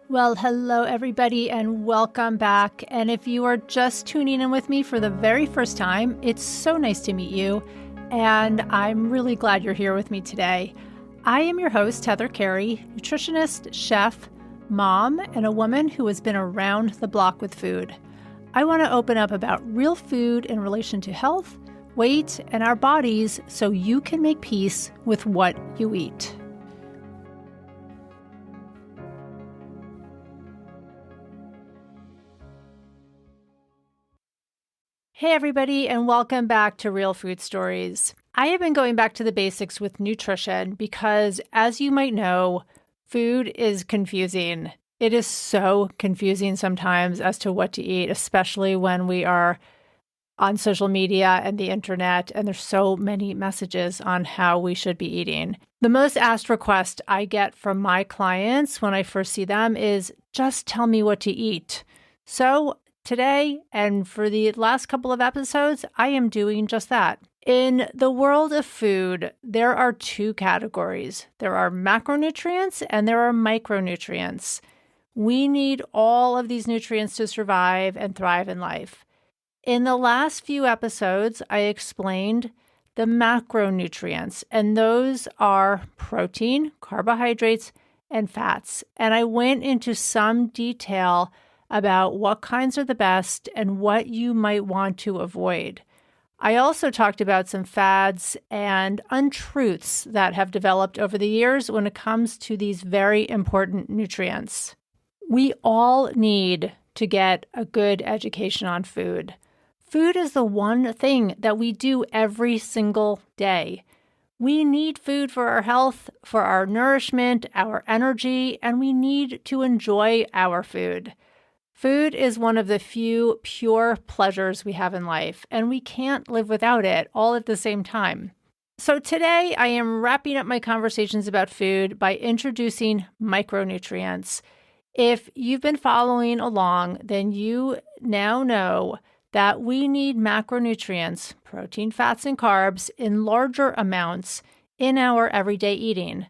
Well, hello, everybody, and welcome back. And if you are just tuning in with me for the very first time, it's so nice to meet you. And I'm really glad you're here with me today. I am your host, Heather Carey, nutritionist, chef, mom, and a woman who has been around the block with food. I want to open up about real food in relation to health, weight, and our bodies so you can make peace with what you eat. Hey everybody, and welcome back to Real Food Stories. I have been going back to the basics with nutrition because, as you might know, food is confusing. It is so confusing sometimes as to what to eat, especially when we are on social media and the internet, and there's so many messages on how we should be eating. The most asked request I get from my clients when I first see them is, just tell me what to eat. So today, and for the last couple of episodes, I am doing just that. In the world of food, there are two categories. There are macronutrients and there are micronutrients. We need all of these nutrients to survive and thrive in life. In the last few episodes, I explained the macronutrients, and those are protein, carbohydrates, and fats. And I went into some detail about what kinds are the best and what you might want to avoid. I also talked about some fads and untruths that have developed over the years when it comes to these very important nutrients. We all need to get a good education on food. Food is the one thing that we do every single day. We need food for our health, for our nourishment, our energy, and we need to enjoy our food. Food is one of the few pure pleasures we have in life, and we can't live without it all at the same time. So today, I am wrapping up my conversations about food by introducing micronutrients. If you've been following along, then you now know that we need macronutrients, protein, fats, and carbs, in larger amounts in our everyday eating.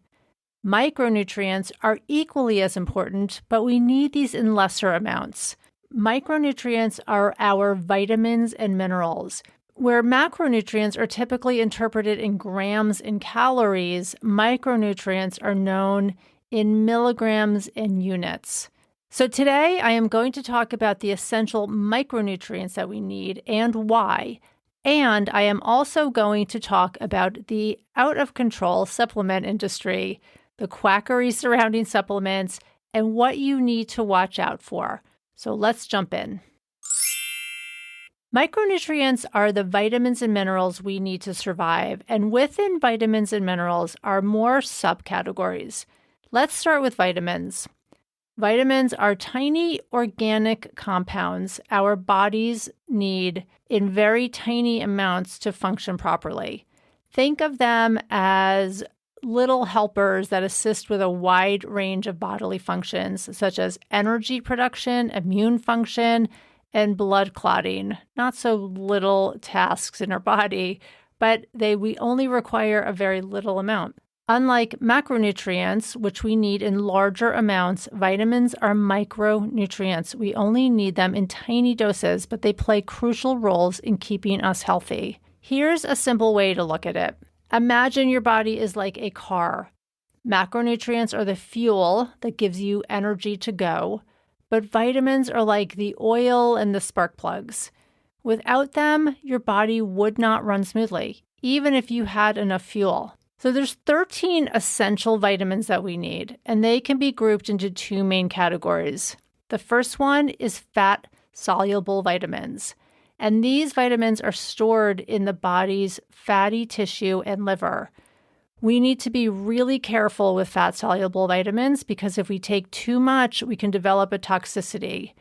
Micronutrients are equally as important, but we need these in lesser amounts. Micronutrients are our vitamins and minerals. Where macronutrients are typically interpreted in grams and calories, micronutrients are known in milligrams and units. So today I am going to talk about the essential micronutrients that we need and why. And I am also going to talk about the out-of-control supplement industry, the quackery surrounding supplements, and what you need to watch out for. So let's jump in. Micronutrients are the vitamins and minerals we need to survive, and within vitamins and minerals are more subcategories. Let's start with vitamins. Vitamins are tiny organic compounds our bodies need in very tiny amounts to function properly. Think of them as little helpers that assist with a wide range of bodily functions, such as energy production, immune function, and blood clotting. Not so little tasks in our body, but we only require a very little amount. Unlike macronutrients, which we need in larger amounts, vitamins are micronutrients. We only need them in tiny doses, but they play crucial roles in keeping us healthy. Here's a simple way to look at it. Imagine your body is like a car. Macronutrients are the fuel that gives you energy to go, but vitamins are like the oil and the spark plugs. Without them, your body would not run smoothly, even if you had enough fuel. So there's 13 essential vitamins that we need, and they can be grouped into two main categories. The first one is fat-soluble vitamins. And these vitamins are stored in the body's fatty tissue and liver. We need to be really careful with fat-soluble vitamins because if we take too much, we can develop a toxicity.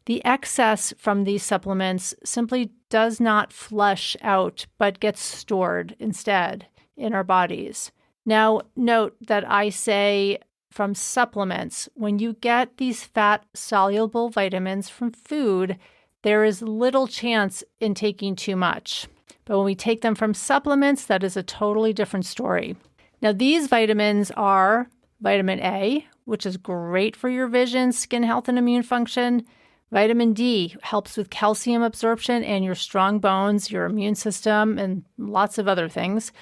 The excess from these supplements simply does not flush out, but gets stored instead in our bodies. Now, note that I say from supplements. When you get these fat-soluble vitamins from food, there is little chance in taking too much. But when we take them from supplements, that is a totally different story. Now, these vitamins are vitamin A, which is great for your vision, skin health, and immune function. Vitamin D helps with calcium absorption and your strong bones, your immune system, and lots of other things.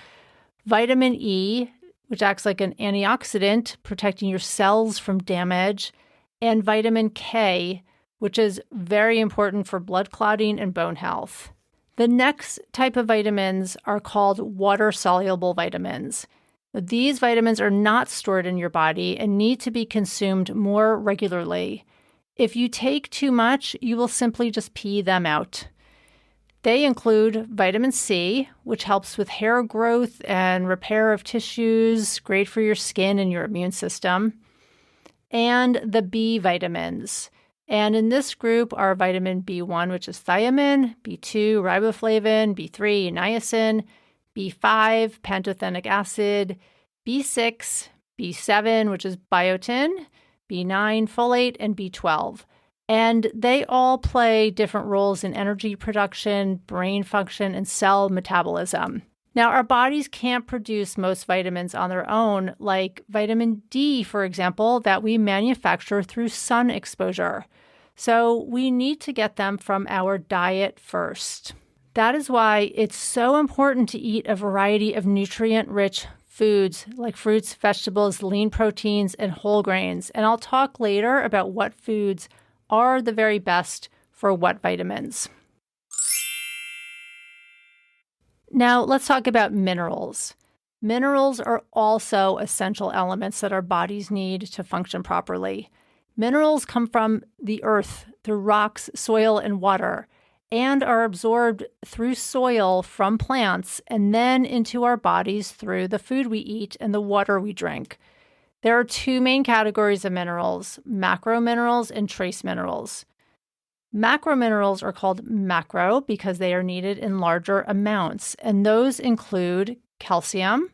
Vitamin E, which acts like an antioxidant, protecting your cells from damage. And vitamin K, which is very important for blood clotting and bone health. The next type of vitamins are called water-soluble vitamins. These vitamins are not stored in your body and need to be consumed more regularly. If you take too much, you will simply just pee them out. They include vitamin C, which helps with hair growth and repair of tissues, great for your skin and your immune system, and the B vitamins. And in this group are vitamin B1, which is thiamine, B2, riboflavin, B3, niacin, B5, pantothenic acid, B6, B7, which is biotin, B9, folate, and B12. And they all play different roles in energy production, brain function, and cell metabolism. Now, our bodies can't produce most vitamins on their own, like vitamin D, for example, that we manufacture through sun exposure. So we need to get them from our diet first. That is why it's so important to eat a variety of nutrient-rich foods like fruits, vegetables, lean proteins, and whole grains. And I'll talk later about what foods are the very best for what vitamins. Now, let's talk about minerals. Minerals are also essential elements that our bodies need to function properly. Minerals come from the earth through rocks, soil, and water, and are absorbed through soil from plants and then into our bodies through the food we eat and the water we drink. There are two main categories of minerals, macrominerals and trace minerals. Macrominerals are called macro because they are needed in larger amounts, and those include calcium,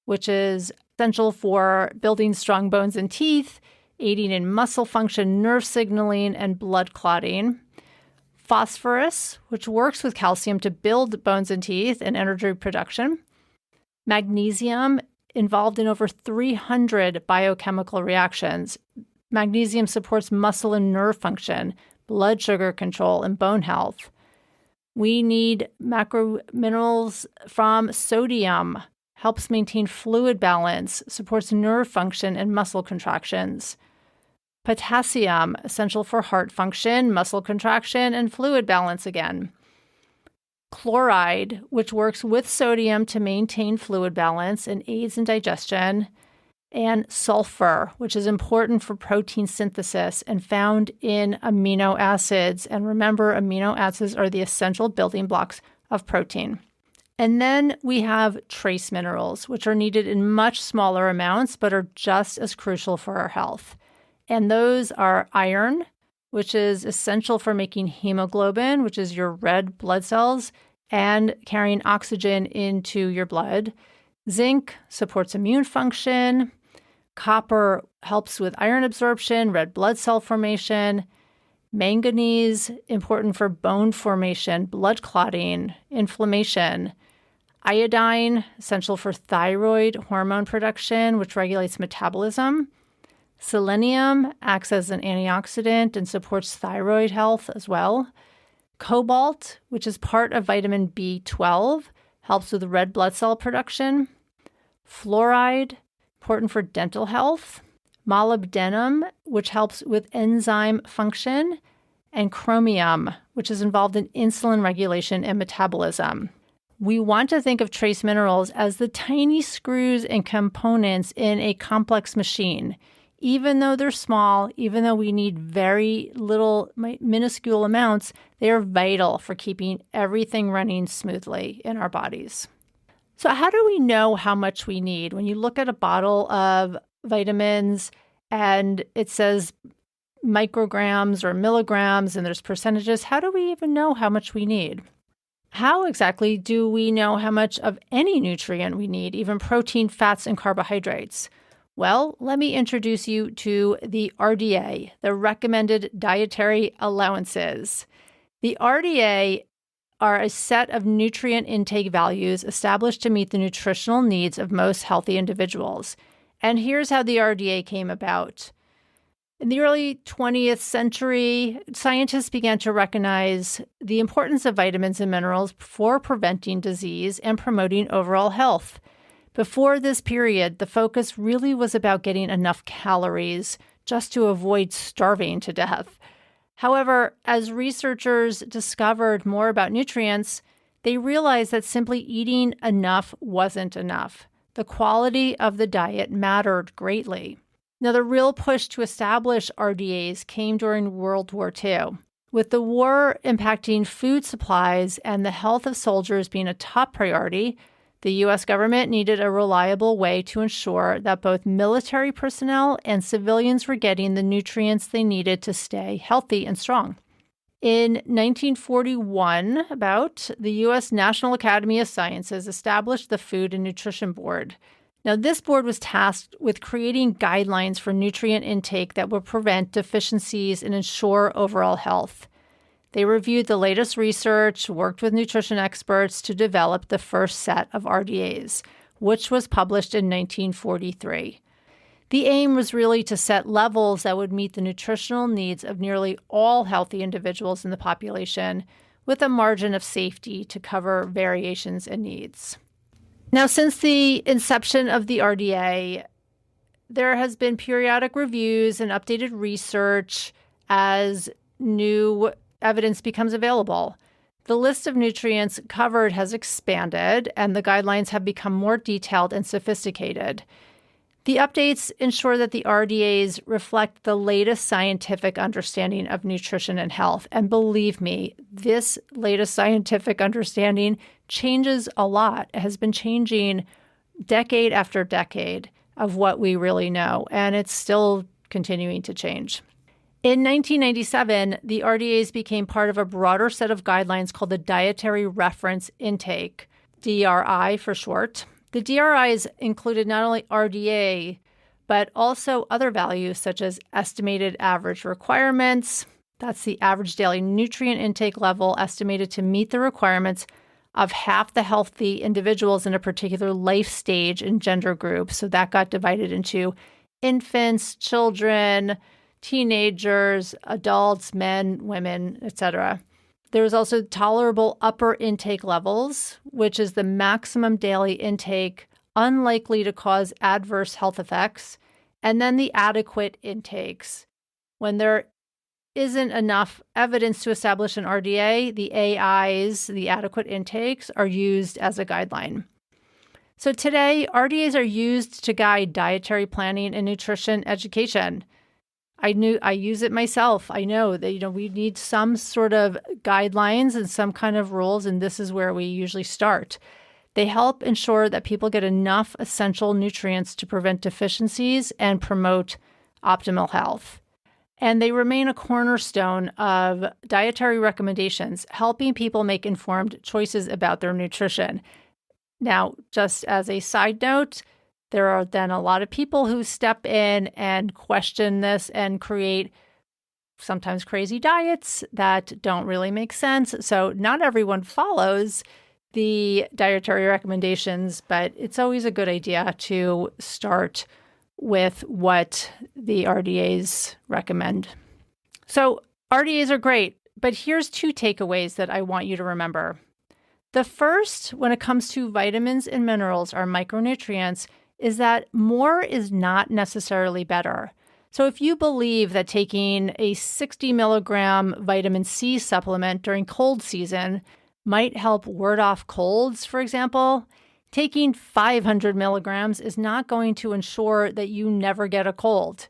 which is essential for building strong bones and teeth, aiding in muscle function, nerve signaling, and blood clotting. Phosphorus, which works with calcium to build bones and teeth and energy production. Magnesium, involved in over 300 biochemical reactions. Magnesium supports muscle and nerve function, blood sugar control, and bone health. We need macrominerals from sodium, helps maintain fluid balance, supports nerve function and muscle contractions. Potassium, essential for heart function, muscle contraction, and fluid balance again. Chloride, which works with sodium to maintain fluid balance and aids in digestion. And sulfur, which is important for protein synthesis and found in amino acids. And remember, amino acids are the essential building blocks of protein. And then we have trace minerals, which are needed in much smaller amounts, but are just as crucial for our health. And those are iron, which is essential for making hemoglobin, which is your red blood cells, and carrying oxygen into your blood. Zinc supports immune function. Copper helps with iron absorption, red blood cell formation. Manganese, important for bone formation, blood clotting, inflammation. Iodine, essential for thyroid hormone production, which regulates metabolism. Selenium acts as an antioxidant and supports thyroid health as well. Cobalt, which is part of vitamin B12, helps with red blood cell production. Fluoride, important for dental health. Molybdenum, which helps with enzyme function. And chromium, which is involved in insulin regulation and metabolism. We want to think of trace minerals as the tiny screws and components in a complex machine. Even though they're small, even though we need very little, minuscule amounts, they are vital for keeping everything running smoothly in our bodies. So how do we know how much we need? When you look at a bottle of vitamins and it says micrograms or milligrams and there's percentages, how do we even know how much we need? How exactly do we know how much of any nutrient we need, even protein, fats, and carbohydrates? Well, let me introduce you to the RDA, the Recommended Dietary Allowances. The RDA are a set of nutrient intake values established to meet the nutritional needs of most healthy individuals. And here's how the RDA came about. In the early 20th century, scientists began to recognize the importance of vitamins and minerals for preventing disease and promoting overall health. Before this period, the focus really was about getting enough calories just to avoid starving to death. However, as researchers discovered more about nutrients, they realized that simply eating enough wasn't enough. The quality of the diet mattered greatly. Now, the real push to establish RDAs came during World War II. With the war impacting food supplies and the health of soldiers being a top priority, the U.S. government needed a reliable way to ensure that both military personnel and civilians were getting the nutrients they needed to stay healthy and strong. In 1941, the U.S. National Academy of Sciences established the Food and Nutrition Board. Now, this board was tasked with creating guidelines for nutrient intake that would prevent deficiencies and ensure overall health. They reviewed the latest research, worked with nutrition experts to develop the first set of RDAs, which was published in 1943. The aim was really to set levels that would meet the nutritional needs of nearly all healthy individuals in the population, with a margin of safety to cover variations in needs. Now, since the inception of the RDA, there has been periodic reviews and updated research as new evidence becomes available. The list of nutrients covered has expanded, and the guidelines have become more detailed and sophisticated. The updates ensure that the RDAs reflect the latest scientific understanding of nutrition and health. And believe me, this latest scientific understanding changes a lot. It has been changing decade after decade of what we really know, and it's still continuing to change. In 1997, the RDAs became part of a broader set of guidelines called the Dietary Reference Intake, DRI for short. The DRIs included not only RDA, but also other values such as estimated average requirements. That's the average daily nutrient intake level estimated to meet the requirements of half the healthy individuals in a particular life stage and gender group. So that got divided into infants, children, teenagers, adults, men, women, etc. There is also tolerable upper intake levels, which is the maximum daily intake unlikely to cause adverse health effects, and then the adequate intakes. When there isn't enough evidence to establish an RDA, the AIs, the adequate intakes, are used as a guideline. So today, RDAs are used to guide dietary planning and nutrition education. I use it myself. I know that, we need some sort of guidelines and some kind of rules, and this is where we usually start. They help ensure that people get enough essential nutrients to prevent deficiencies and promote optimal health. And they remain a cornerstone of dietary recommendations, helping people make informed choices about their nutrition. Now, just as a side note, there are then a lot of people who step in and question this and create sometimes crazy diets that don't really make sense. So not everyone follows the dietary recommendations, but it's always a good idea to start with what the RDAs recommend. So RDAs are great, but here's 2 takeaways that I want you to remember. The first, when it comes to vitamins and minerals, or micronutrients, is that more is not necessarily better. So if you believe that taking a 60 milligram vitamin C supplement during cold season might help ward off colds, for example, taking 500 milligrams is not going to ensure that you never get a cold.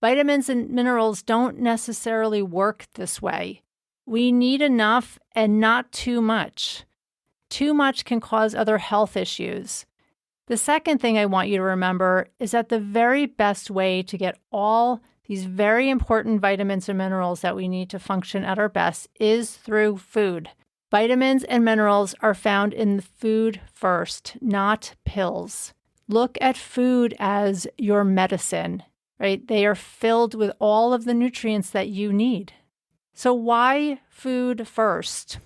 Vitamins and minerals don't necessarily work this way. We need enough and not too much. Too much can cause other health issues. The second thing I want you to remember is that the very best way to get all these very important vitamins and minerals that we need to function at our best is through food. Vitamins and minerals are found in the food first, not pills. Look at food as your medicine, right? They are filled with all of the nutrients that you need. So why food first?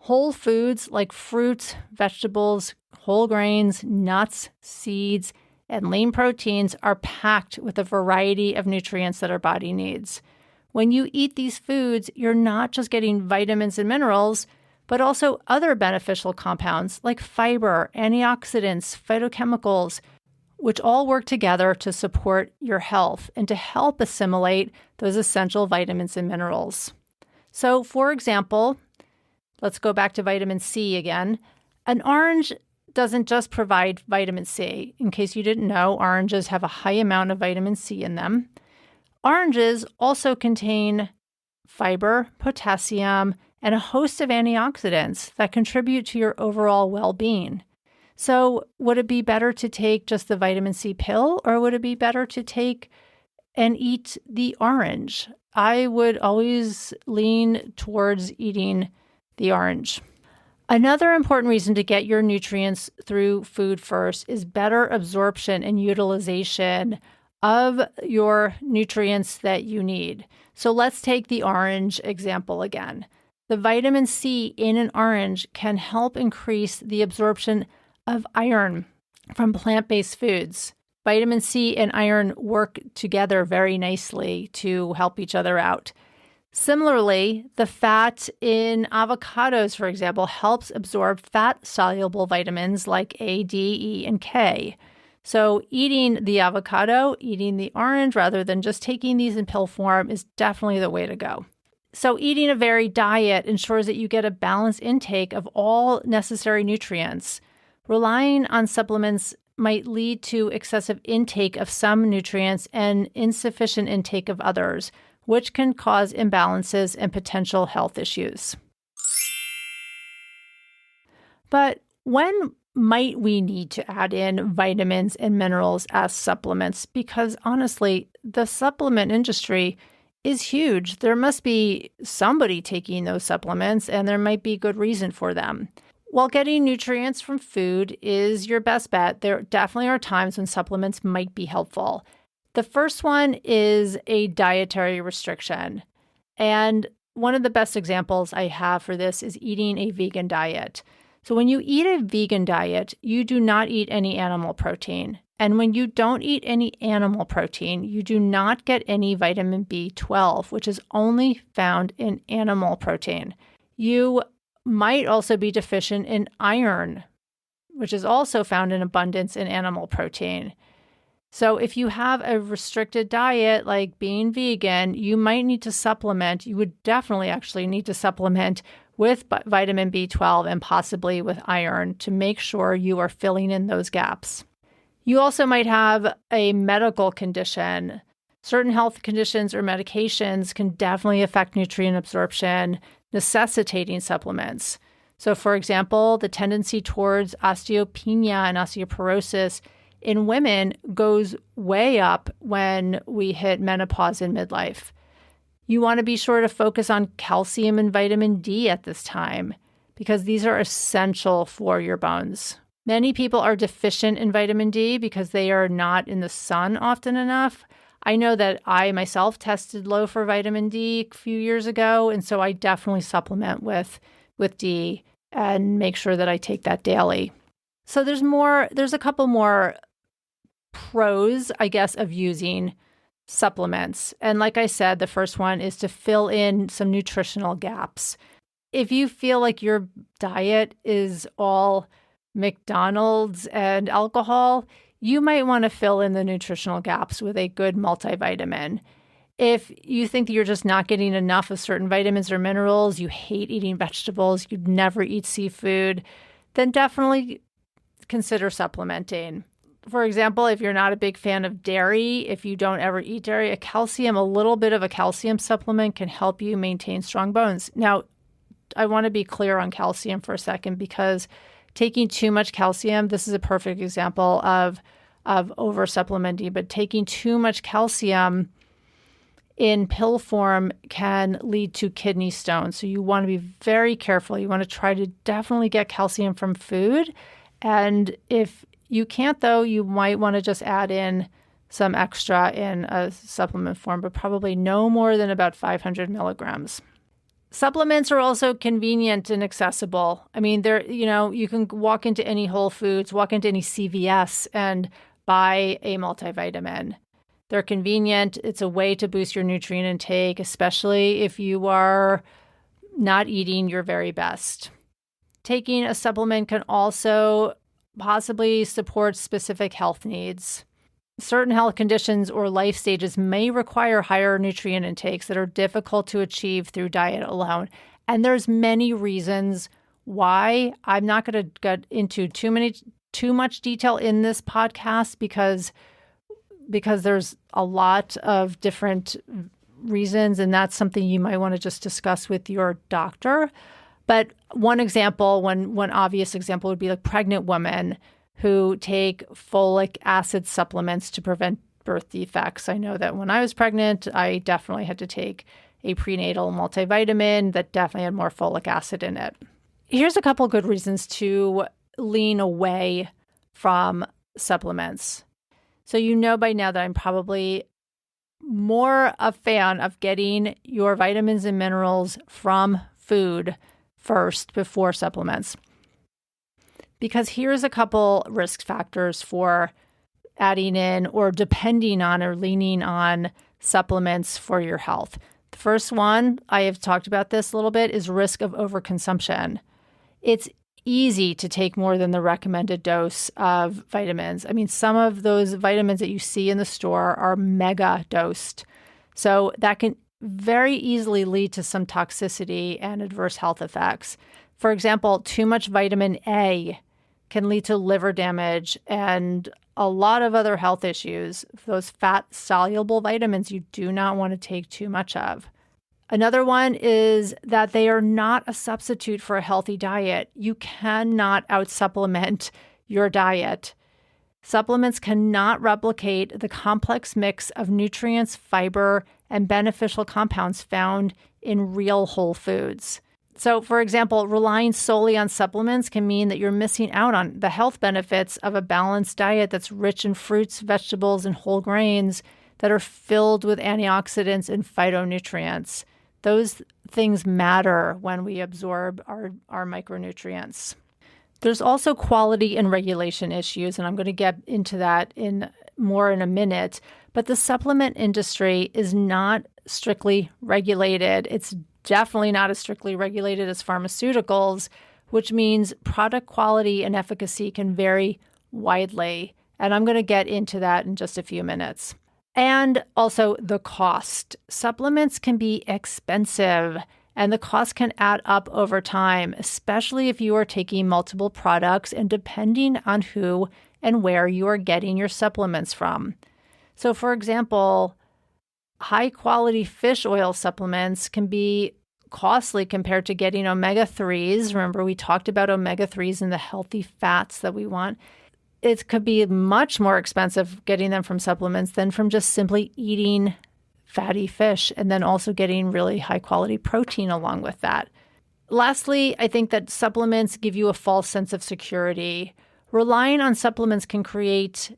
Whole foods like fruits, vegetables, whole grains, nuts, seeds, and lean proteins are packed with a variety of nutrients that our body needs. When you eat these foods, you're not just getting vitamins and minerals, but also other beneficial compounds like fiber, antioxidants, phytochemicals, which all work together to support your health and to help assimilate those essential vitamins and minerals. So, for example, let's go back to vitamin C again. An orange doesn't just provide vitamin C. In case you didn't know, oranges have a high amount of vitamin C in them. Oranges also contain fiber, potassium, and a host of antioxidants that contribute to your overall well-being. So would it be better to take just the vitamin C pill, or would it be better to take and eat the orange? I would always lean towards eating the orange. Another important reason to get your nutrients through food first is better absorption and utilization of your nutrients that you need. So let's take the orange example again. The vitamin C in an orange can help increase the absorption of iron from plant-based foods. Vitamin C and iron work together very nicely to help each other out. Similarly, the fat in avocados, for example, helps absorb fat-soluble vitamins like A, D, E, and K. So eating the avocado, eating the orange, rather than just taking these in pill form is definitely the way to go. So eating a varied diet ensures that you get a balanced intake of all necessary nutrients. Relying on supplements might lead to excessive intake of some nutrients and insufficient intake of others, which can cause imbalances and potential health issues. But when might we need to add in vitamins and minerals as supplements? Because honestly, the supplement industry is huge. There must be somebody taking those supplements, and there might be good reason for them. While getting nutrients from food is your best bet, there definitely are times when supplements might be helpful. The first one is a dietary restriction. And one of the best examples I have for this is eating a vegan diet. So when you eat a vegan diet, you do not eat any animal protein. And when you don't eat any animal protein, you do not get any vitamin B12, which is only found in animal protein. You might also be deficient in iron, which is also found in abundance in animal protein. So if you have a restricted diet like being vegan, you might need to supplement. You would definitely actually need to supplement with vitamin B12 and possibly with iron to make sure you are filling in those gaps. You also might have a medical condition. Certain health conditions or medications can definitely affect nutrient absorption, necessitating supplements. So for example, the tendency towards osteopenia and osteoporosis in women goes way up when we hit menopause and midlife. You want to be sure to focus on calcium and vitamin D at this time because these are essential for your bones. Many people are deficient in vitamin D because they are not in the sun often enough. I know that I myself tested low for vitamin D a few years ago, and so I definitely supplement with D and make sure that I take that daily. So there's a couple more pros, I guess, of using supplements. And like I said, the first one is to fill in some nutritional gaps. If you feel like your diet is all McDonald's and alcohol, you might want to fill in the nutritional gaps with a good multivitamin. If you think that you're just not getting enough of certain vitamins or minerals, you hate eating vegetables, you'd never eat seafood, then definitely consider supplementing. For example, if you're not a big fan of dairy, if you don't ever eat dairy, a little bit of a calcium supplement can help you maintain strong bones. Now, I want to be clear on calcium for a second because taking too much calcium, this is a perfect example of over supplementing, but taking too much calcium in pill form can lead to kidney stones. So you want to be very careful. You want to try to definitely get calcium from food. And if you can't, though, you might want to just add in some extra in a supplement form, but probably no more than about 500 milligrams. Supplements are also convenient and accessible. I mean, you can walk into any Whole Foods, walk into any CVS and buy a multivitamin. They're convenient. It's a way to boost your nutrient intake, especially if you are not eating your very best. Taking a supplement can also possibly support specific health needs. Certain health conditions or life stages may require higher nutrient intakes that are difficult to achieve through diet alone. And there's many reasons why. I'm not going to get into too much detail in this podcast because there's a lot of different reasons, and that's something you might want to just discuss with your doctor. But one obvious example would be like pregnant women who take folic acid supplements to prevent birth defects. I know that when I was pregnant, I definitely had to take a prenatal multivitamin that definitely had more folic acid in it. Here's a couple good reasons to lean away from supplements. So you know by now that I'm probably more a fan of getting your vitamins and minerals from food first before supplements. Because here's a couple risk factors for adding in or depending on or leaning on supplements for your health. The first one, I have talked about this a little bit, is risk of overconsumption. It's easy to take more than the recommended dose of vitamins. I mean, some of those vitamins that you see in the store are mega dosed. So that can very easily lead to some toxicity and adverse health effects. For example, too much vitamin A can lead to liver damage and a lot of other health issues. Those fat-soluble vitamins you do not want to take too much of. Another one is that they are not a substitute for a healthy diet. You cannot out-supplement your diet. Supplements cannot replicate the complex mix of nutrients, fiber, and beneficial compounds found in real whole foods. So, for example, relying solely on supplements can mean that you're missing out on the health benefits of a balanced diet that's rich in fruits, vegetables, and whole grains that are filled with antioxidants and phytonutrients. Those things matter when we absorb our micronutrients. There's also quality and regulation issues, and I'm going to get into that in a minute. But the supplement industry is not strictly regulated. It's definitely not as strictly regulated as pharmaceuticals, which means product quality and efficacy can vary widely. And I'm going to get into that in just a few minutes. And also the cost. Supplements can be expensive, and the cost can add up over time, especially if you are taking multiple products and depending on who and where you are getting your supplements from. So, for example, high-quality fish oil supplements can be costly compared to getting omega-3s. Remember, we talked about omega-3s and the healthy fats that we want. It could be much more expensive getting them from supplements than from just simply eating fatty fish and then also getting really high-quality protein along with that. Lastly, I think that supplements give you a false sense of security. Relying on supplements can create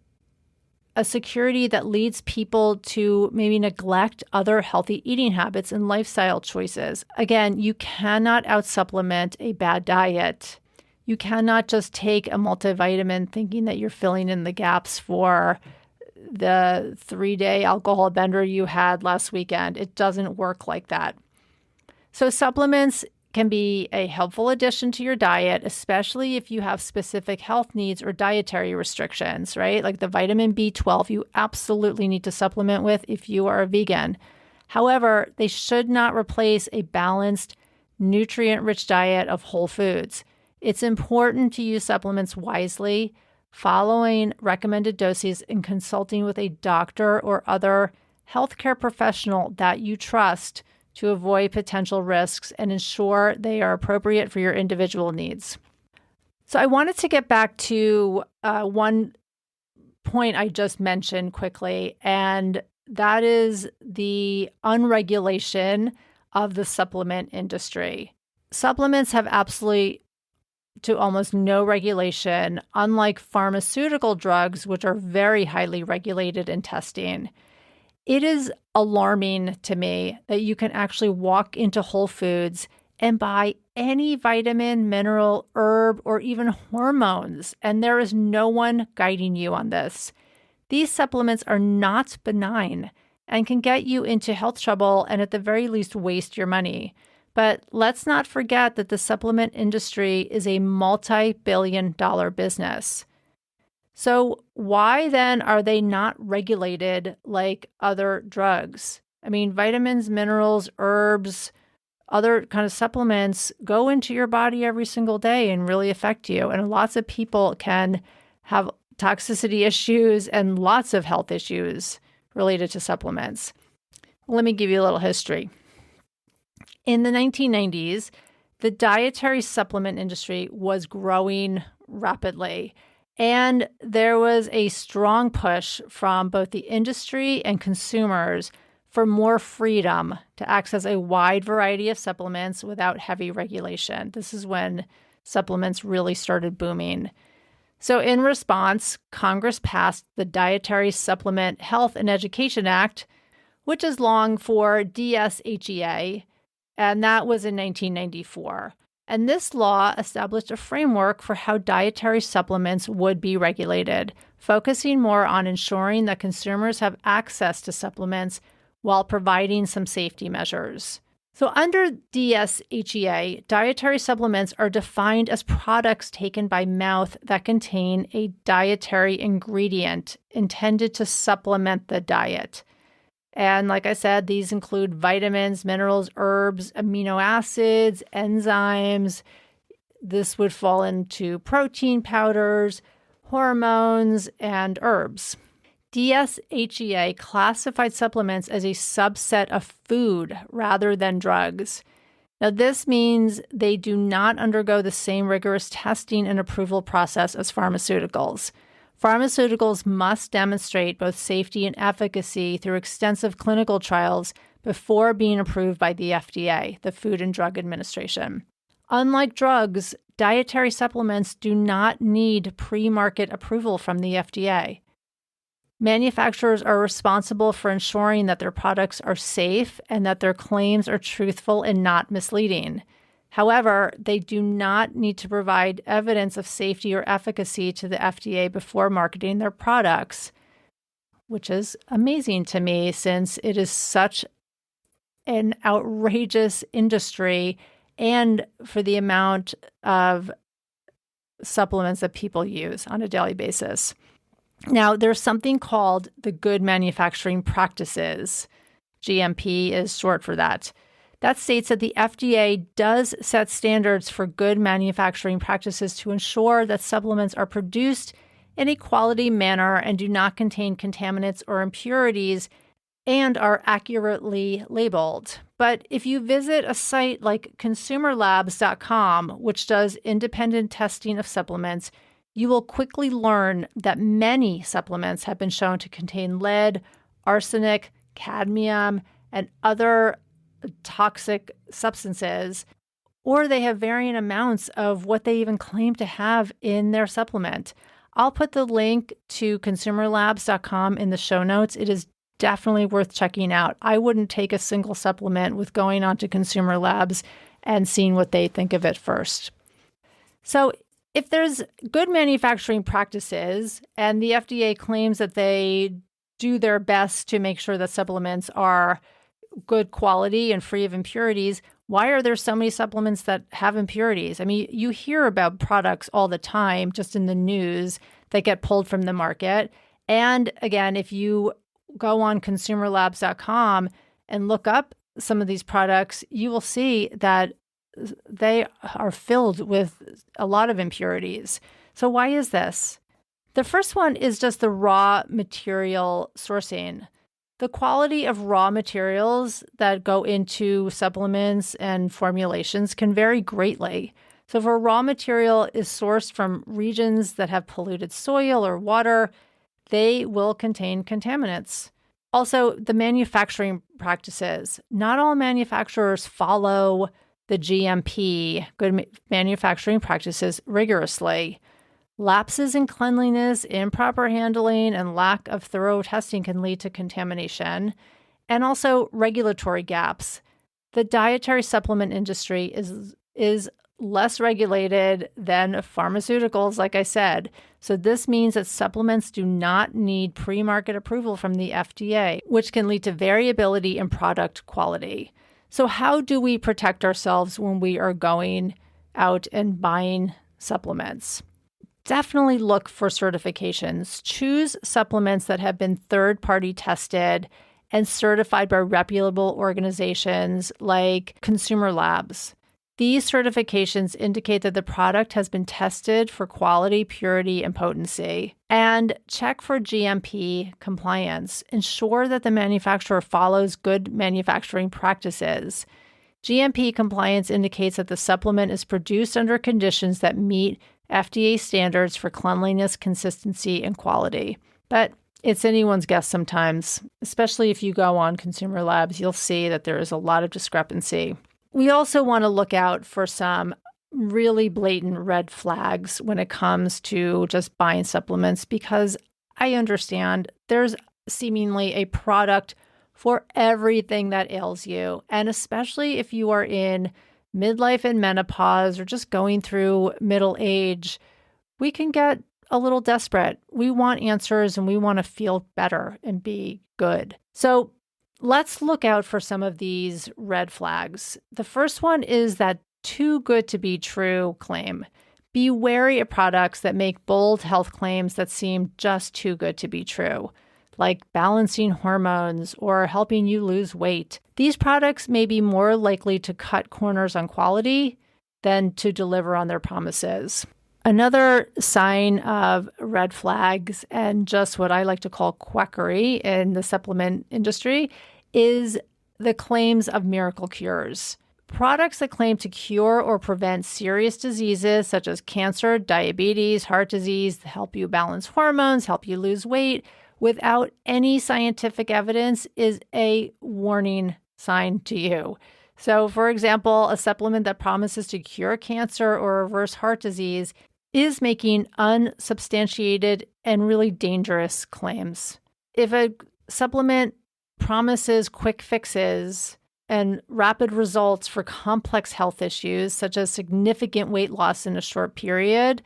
a security that leads people to maybe neglect other healthy eating habits and lifestyle choices. Again, you cannot out-supplement a bad diet. You cannot just take a multivitamin thinking that you're filling in the gaps for the 3-day alcohol bender you had last weekend. It doesn't work like that. So supplements can be a helpful addition to your diet, especially if you have specific health needs or dietary restrictions, right? Like the vitamin B12, you absolutely need to supplement with if you are a vegan. However, they should not replace a balanced, nutrient-rich diet of whole foods. It's important to use supplements wisely, following recommended doses and consulting with a doctor or other healthcare professional that you trust to avoid potential risks and ensure they are appropriate for your individual needs. So I wanted to get back to one point I just mentioned quickly, and that is the unregulation of the supplement industry. Supplements have absolutely to almost no regulation, unlike pharmaceutical drugs, which are very highly regulated in testing. It is alarming to me that you can actually walk into Whole Foods and buy any vitamin, mineral, herb, or even hormones, and there is no one guiding you on this. These supplements are not benign and can get you into health trouble and at the very least waste your money. But let's not forget that the supplement industry is a multi-billion-dollar business. So why then are they not regulated like other drugs? I mean, vitamins, minerals, herbs, other kind of supplements go into your body every single day and really affect you. And lots of people can have toxicity issues and lots of health issues related to supplements. Let me give you a little history. In the 1990s, the dietary supplement industry was growing rapidly, and there was a strong push from both the industry and consumers for more freedom to access a wide variety of supplements without heavy regulation. This is when supplements really started booming. So in response, Congress passed the Dietary Supplement Health and Education Act, which is long for DSHEA, and that was in 1994. And this law established a framework for how dietary supplements would be regulated, focusing more on ensuring that consumers have access to supplements while providing some safety measures. So under DSHEA, dietary supplements are defined as products taken by mouth that contain a dietary ingredient intended to supplement the diet. And like I said, these include vitamins, minerals, herbs, amino acids, enzymes. This would fall into protein powders, hormones, and herbs. DSHEA classified supplements as a subset of food rather than drugs. Now, this means they do not undergo the same rigorous testing and approval process as pharmaceuticals. Pharmaceuticals must demonstrate both safety and efficacy through extensive clinical trials before being approved by the FDA, the Food and Drug Administration. Unlike drugs, dietary supplements do not need pre-market approval from the FDA. Manufacturers are responsible for ensuring that their products are safe and that their claims are truthful and not misleading. However, they do not need to provide evidence of safety or efficacy to the FDA before marketing their products, which is amazing to me since it is such an outrageous industry and for the amount of supplements that people use on a daily basis. Now, there's something called the Good Manufacturing Practices. GMP is short for that. That states that the FDA does set standards for good manufacturing practices to ensure that supplements are produced in a quality manner and do not contain contaminants or impurities and are accurately labeled. But if you visit a site like consumerlabs.com, which does independent testing of supplements, you will quickly learn that many supplements have been shown to contain lead, arsenic, cadmium, and other toxic substances, or they have varying amounts of what they even claim to have in their supplement. I'll put the link to consumerlabs.com in the show notes. It is definitely worth checking out. I wouldn't take a single supplement with going onto Consumer Labs and seeing what they think of it first. So if there's good manufacturing practices and the FDA claims that they do their best to make sure that supplements are good quality and free of impurities, why are there so many supplements that have impurities? I mean, you hear about products all the time just in the news that get pulled from the market. And again, if you go on consumerlabs.com and look up some of these products, you will see that they are filled with a lot of impurities. So why is this? The first one is just the raw material sourcing. The quality of raw materials that go into supplements and formulations can vary greatly. So if a raw material is sourced from regions that have polluted soil or water, they will contain contaminants. Also, the manufacturing practices. Not all manufacturers follow the GMP, good manufacturing practices, rigorously. Lapses in cleanliness, improper handling, and lack of thorough testing can lead to contamination, and also regulatory gaps. The dietary supplement industry is less regulated than pharmaceuticals, like I said. So this means that supplements do not need pre-market approval from the FDA, which can lead to variability in product quality. So how do we protect ourselves when we are going out and buying supplements? Definitely look for certifications. Choose supplements that have been third-party tested and certified by reputable organizations like consumer labs. These certifications indicate that the product has been tested for quality, purity, and potency. And check for GMP compliance. Ensure that the manufacturer follows good manufacturing practices. GMP compliance indicates that the supplement is produced under conditions that meet FDA standards for cleanliness, consistency, and quality. But it's anyone's guess sometimes, especially if you go on consumer labs, you'll see that there is a lot of discrepancy. We also want to look out for some really blatant red flags when it comes to just buying supplements, because I understand there's seemingly a product for everything that ails you. And especially if you are in midlife and menopause or just going through middle age, we can get a little desperate. We want answers and we want to feel better and be good. So let's look out for some of these red flags. The first one is that too good to be true claim. Be wary of products that make bold health claims that seem just too good to be true, like balancing hormones or helping you lose weight. These products may be more likely to cut corners on quality than to deliver on their promises. Another sign of red flags and just what I like to call quackery in the supplement industry is the claims of miracle cures. Products that claim to cure or prevent serious diseases such as cancer, diabetes, heart disease, help you balance hormones, help you lose weight, without any scientific evidence is a warning sign to you. So, for example, a supplement that promises to cure cancer or reverse heart disease is making unsubstantiated and really dangerous claims. If a supplement promises quick fixes and rapid results for complex health issues, such as significant weight loss in a short period,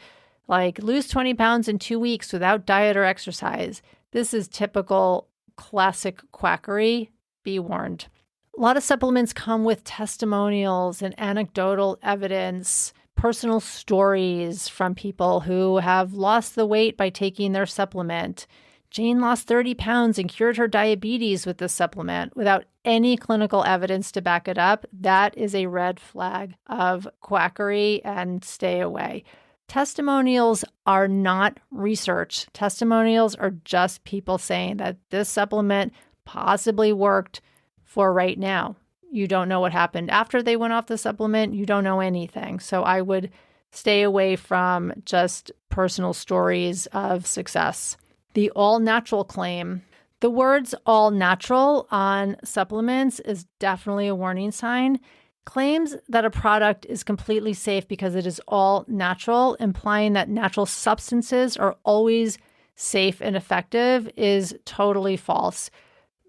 like lose 20 pounds in 2 weeks without diet or exercise, this is typical classic quackery. Be warned. A lot of supplements come with testimonials and anecdotal evidence, personal stories from people who have lost the weight by taking their supplement. Jane lost 30 pounds and cured her diabetes with this supplement without any clinical evidence to back it up. That is a red flag of quackery, and stay away. Testimonials are not research. Testimonials are just people saying that this supplement possibly worked for right now. You don't know what happened after they went off the supplement. You don't know anything. So I would stay away from just personal stories of success. The all-natural claim. The words all natural on supplements is definitely a warning sign. Claims that a product is completely safe because it is all natural, implying that natural substances are always safe and effective, is totally false.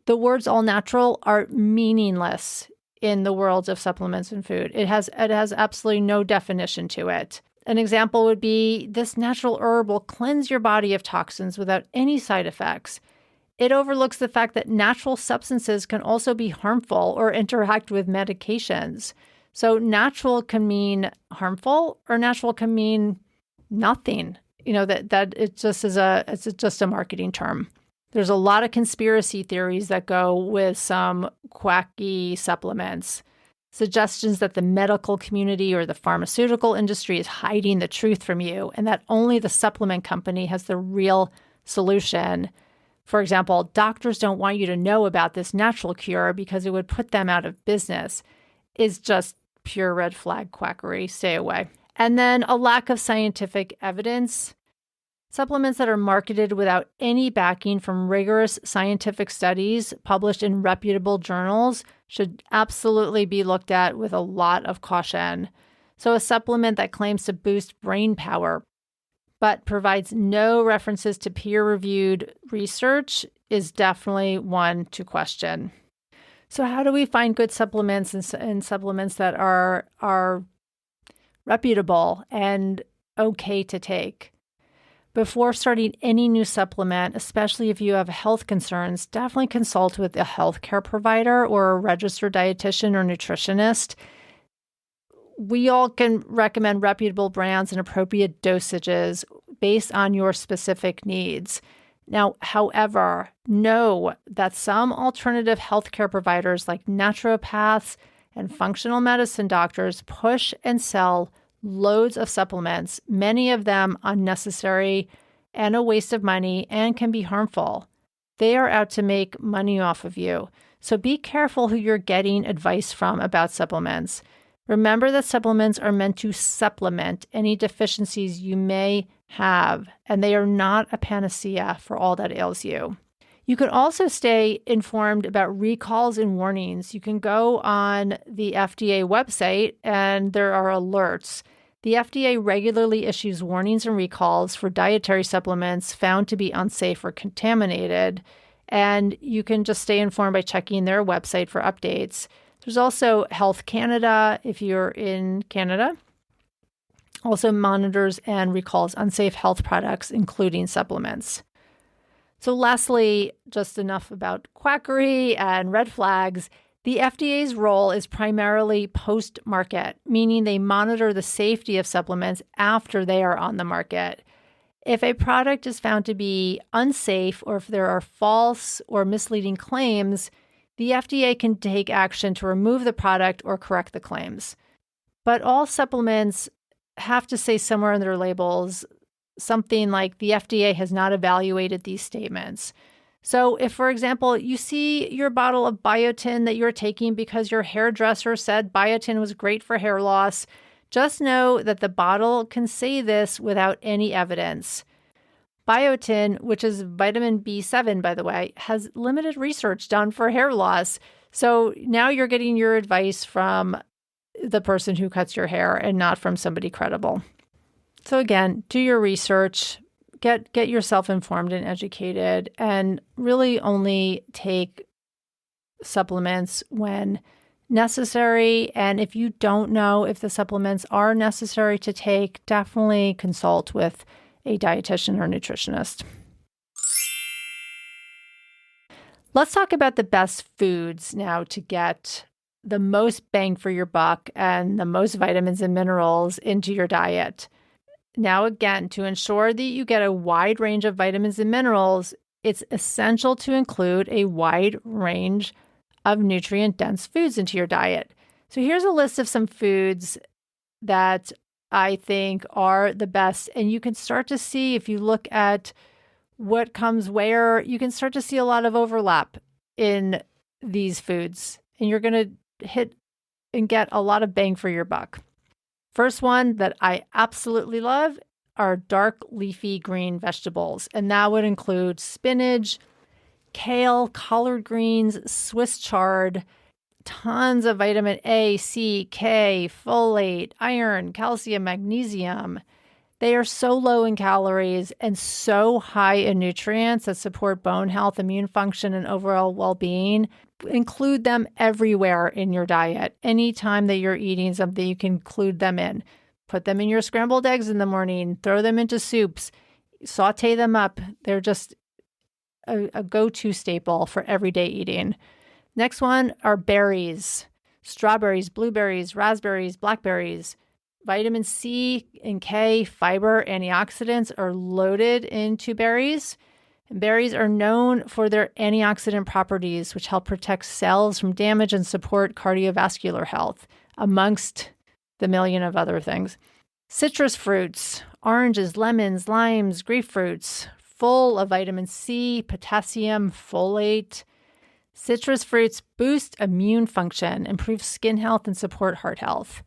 The words all natural are meaningless in the world of supplements and food. It has absolutely no definition to it. An example would be this natural herb will cleanse your body of toxins without any side effects. It overlooks the fact that natural substances can also be harmful or interact with medications. So natural can mean harmful, or natural can mean nothing. You know, that it just is it's just a marketing term. There's a lot of conspiracy theories that go with some quacky supplements. Suggestions that the medical community or the pharmaceutical industry is hiding the truth from you and that only the supplement company has the real solution. For example, doctors don't want you to know about this natural cure because it would put them out of business, is just pure red flag quackery. Stay away. And then a lack of scientific evidence. Supplements that are marketed without any backing from rigorous scientific studies published in reputable journals should absolutely be looked at with a lot of caution. So a supplement that claims to boost brain power but provides no references to peer-reviewed research is definitely one to question. So how do we find good supplements and supplements that are reputable, and okay to take. Before starting any new supplement, especially if you have health concerns, definitely consult with a healthcare provider or a registered dietitian or nutritionist. We all can recommend reputable brands and appropriate dosages based on your specific needs. Now, however, know that some alternative healthcare providers like naturopaths and functional medicine doctors push and sell loads of supplements, many of them unnecessary and a waste of money and can be harmful. They are out to make money off of you. So be careful who you're getting advice from about supplements. Remember that supplements are meant to supplement any deficiencies you may have, and they are not a panacea for all that ails you. You can also stay informed about recalls and warnings. You can go on the FDA website and there are alerts. The FDA regularly issues warnings and recalls for dietary supplements found to be unsafe or contaminated, and you can just stay informed by checking their website for updates. There's also Health Canada if you're in Canada. Also monitors and recalls unsafe health products, including supplements. So lastly, just enough about quackery and red flags. The FDA's role is primarily post-market, meaning they monitor the safety of supplements after they are on the market. If a product is found to be unsafe or if there are false or misleading claims, the FDA can take action to remove the product or correct the claims. But all supplements have to say somewhere in their labels something like the FDA has not evaluated these statements. So if, for example, you see your bottle of biotin that you're taking because your hairdresser said biotin was great for hair loss, just know that the bottle can say this without any evidence. Biotin, which is vitamin B7, by the way, has limited research done for hair loss. So now you're getting your advice from the person who cuts your hair and not from somebody credible. So again, do your research, get yourself informed and educated, and really only take supplements when necessary. And if you don't know if the supplements are necessary to take, definitely consult with a dietitian or nutritionist. Let's talk about the best foods now to get the most bang for your buck and the most vitamins and minerals into your diet. Now, again, to ensure that you get a wide range of vitamins and minerals, it's essential to include a wide range of nutrient-dense foods into your diet. So here's a list of some foods that I think are the best. And you can start to see, if you look at what comes where, you can start to see a lot of overlap in these foods. And you're going to hit and get a lot of bang for your buck. First one that I absolutely love are dark leafy green vegetables. And that would include spinach, kale, collard greens, Swiss chard, tons of vitamin A, C, K, folate, iron, calcium, magnesium. They are so low in calories and so high in nutrients that support bone health, immune function, and overall well-being. Include them everywhere in your diet. Anytime that you're eating something, you can include them in. Put them in your scrambled eggs in the morning. Throw them into soups. Saute them up. They're just a go-to staple for everyday eating. Next one are berries. Strawberries, blueberries, raspberries, blackberries. Vitamin C and K, fiber, antioxidants are loaded into berries. And berries are known for their antioxidant properties, which help protect cells from damage and support cardiovascular health, amongst the million of other things. Citrus fruits, oranges, lemons, limes, grapefruits, full of vitamin C, potassium, folate. Citrus fruits boost immune function, improve skin health, and support heart health.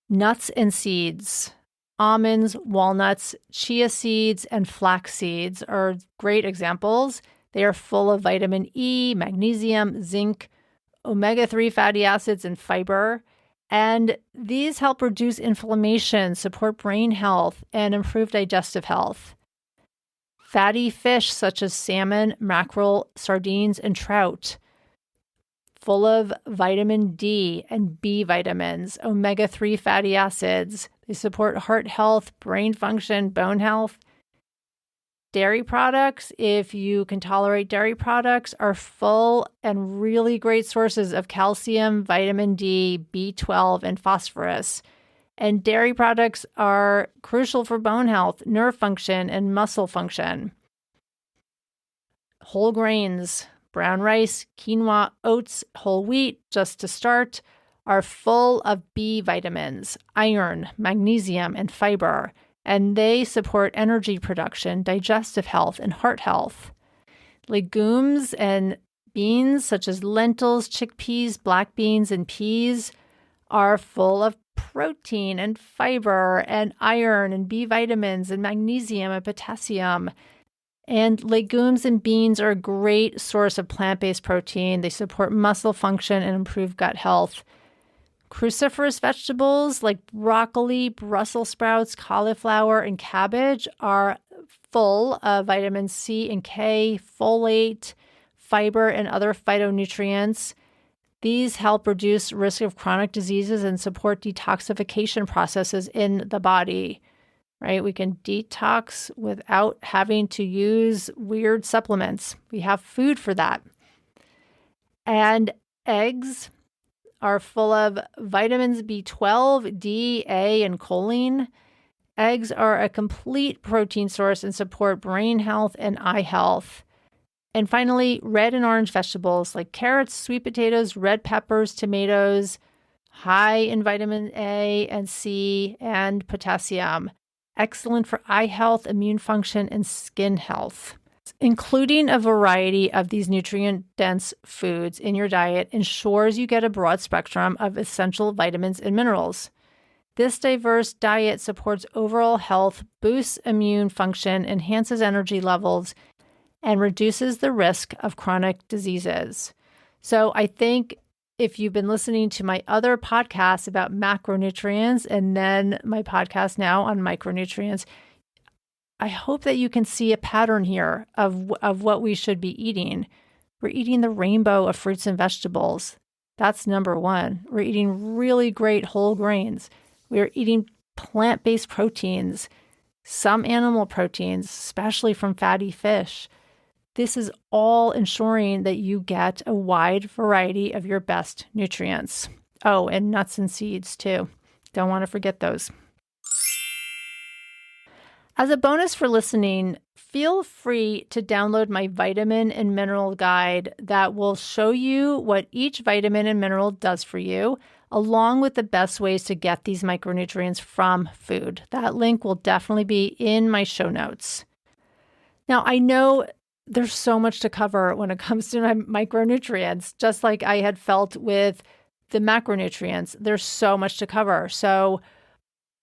Nuts and seeds. Almonds, walnuts, chia seeds, and flax seeds are great examples. They are full of vitamin E, magnesium, zinc, omega-3 fatty acids, and fiber. And these help reduce inflammation, support brain health, and improve digestive health. Fatty fish such as salmon, mackerel, sardines, and trout. full of vitamin D and B vitamins, omega-3 fatty acids. They support heart health, brain function, bone health. Dairy products, if you can tolerate dairy products, are full and really great sources of calcium, vitamin D, B12, and phosphorus. And dairy products are crucial for bone health, nerve function, and muscle function. Whole grains, brown rice, quinoa, oats, whole wheat, just to start, are full of B vitamins, iron, magnesium, and fiber, and they support energy production, digestive health, and heart health. Legumes and beans, such as lentils, chickpeas, black beans, and peas, are full of protein and fiber and iron and B vitamins and magnesium and potassium. And legumes and beans are a great source of plant-based protein. They support muscle function and improve gut health. Cruciferous vegetables like broccoli, Brussels sprouts, cauliflower, and cabbage are full of vitamin C and K, folate, fiber, and other phytonutrients. These help reduce risk of chronic diseases and support detoxification processes in the body, right? We can detox without having to use weird supplements. We have food for that. And eggs are full of vitamins B12, D, A, and choline. Eggs are a complete protein source and support brain health and eye health. And finally, red and orange vegetables like carrots, sweet potatoes, red peppers, tomatoes, high in vitamin A and C and potassium. Excellent for eye health, immune function, and skin health. Including a variety of these nutrient-dense foods in your diet ensures you get a broad spectrum of essential vitamins and minerals. This diverse diet supports overall health, boosts immune function, enhances energy levels, and reduces the risk of chronic diseases. So I think if you've been listening to my other podcasts about macronutrients and then my podcast now on micronutrients, I hope that you can see a pattern here of what we should be eating. We're eating the rainbow of fruits and vegetables. That's number one. We're eating really great whole grains. We're eating plant-based proteins, some animal proteins, especially from fatty fish. This is all ensuring that you get a wide variety of your best nutrients. Oh, and nuts and seeds too. Don't want to forget those. As a bonus for listening, feel free to download my vitamin and mineral guide that will show you what each vitamin and mineral does for you, along with the best ways to get these micronutrients from food. That link will definitely be in my show notes. Now, I know there's so much to cover when it comes to my micronutrients, just like I had felt with the macronutrients. There's so much to cover. So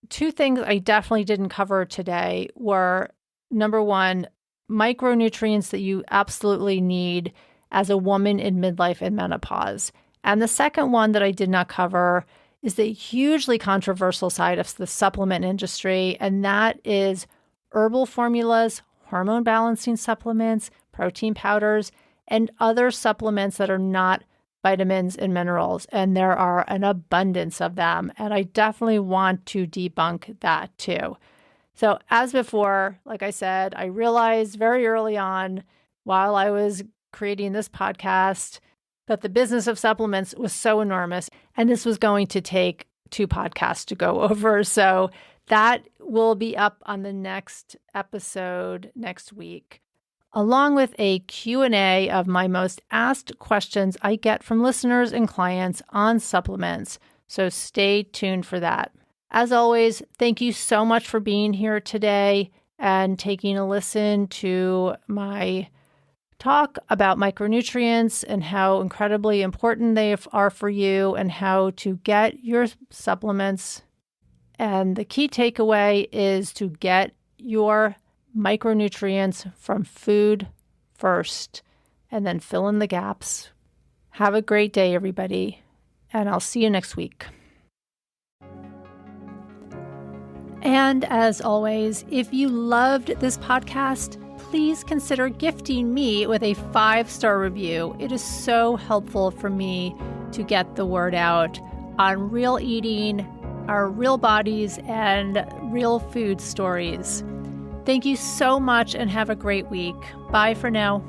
two things I definitely didn't cover today were, number one, micronutrients that you absolutely need as a woman in midlife and menopause. And the second one that I did not cover is the hugely controversial side of the supplement industry, and that is herbal formulas, hormone balancing supplements, protein powders, and other supplements that are not vitamins and minerals. And there are an abundance of them. And I definitely want to debunk that too. So as before, like I said, I realized very early on while I was creating this podcast that the business of supplements was so enormous. And this was going to take 2 podcasts to go over. So that will be up on the next episode next week, along with a Q&A of my most asked questions I get from listeners and clients on supplements. So stay tuned for that. As always, thank you so much for being here today and taking a listen to my talk about micronutrients and how incredibly important they are for you and how to get your supplements. And the key takeaway is to get your micronutrients from food first and then fill in the gaps. Have a great day, everybody, and I'll see you next week. And as always, if you loved this podcast, please consider gifting me with a 5-star review. It is so helpful for me to get the word out on real eating, our real bodies, and real food stories. Thank you so much and have a great week. Bye for now.